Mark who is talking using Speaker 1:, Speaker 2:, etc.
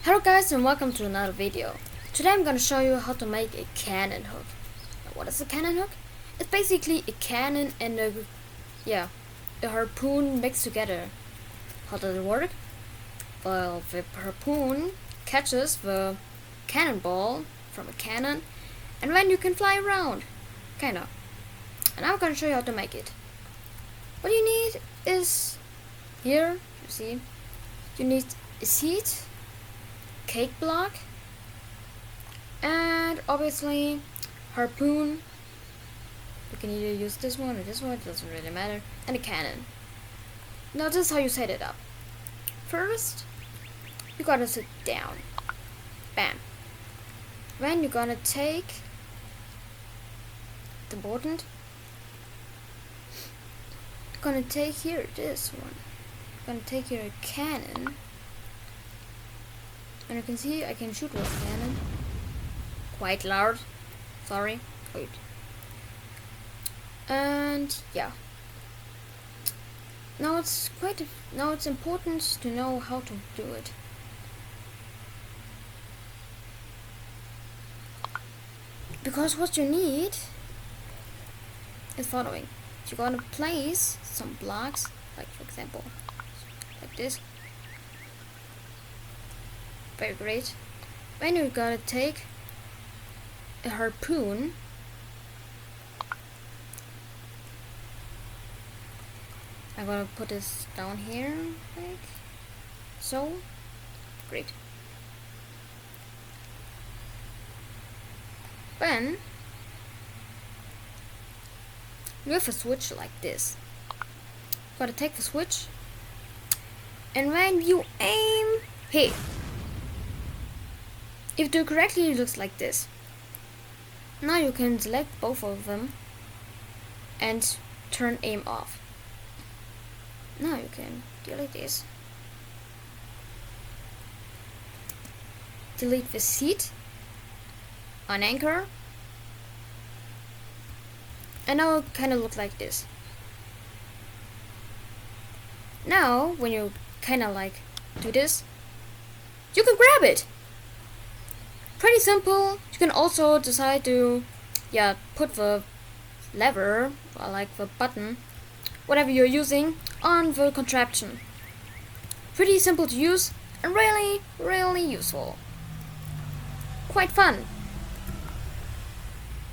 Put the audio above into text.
Speaker 1: Hello guys and welcome to another video. Today I'm gonna show you how to make a cannon hook. Now, what is a cannon hook? It's basically a cannon and a harpoon mixed together. How does it work? Well, the harpoon catches the cannonball from a cannon and then you can fly around. Kinda. And I'm gonna show you how to make it. What you need is, here, you see, you need a seed, cake block, and obviously harpoon. You can either use this one or this one, it doesn't really matter, and a cannon. Now this is how you set it up. First, you gotta sit down. Bam. Then you're gonna take, it's important, gonna take here this one. Gonna take here a cannon, and you can see I can shoot with a cannon. Quite loud. Sorry. Wait. And yeah. Now it's important to know how to do it. Because what you need is following. You're gonna place some blocks, like for example, like this. Very great. Then you're gonna take a harpoon I'm gonna put this down here, like so. Great. Then you have a switch like this. Gotta take the switch, and when you aim, hey, if you do it correctly, it looks like this. Now you can select both of them and turn aim off. Now you can delete this. Delete the seat on anchor. And now it kind of look like this. Now, when you kind of like do this, you can grab it. Pretty simple. You can also decide to, put the lever, or like the button, whatever you're using, on the contraption. Pretty simple to use and really, really useful. Quite fun.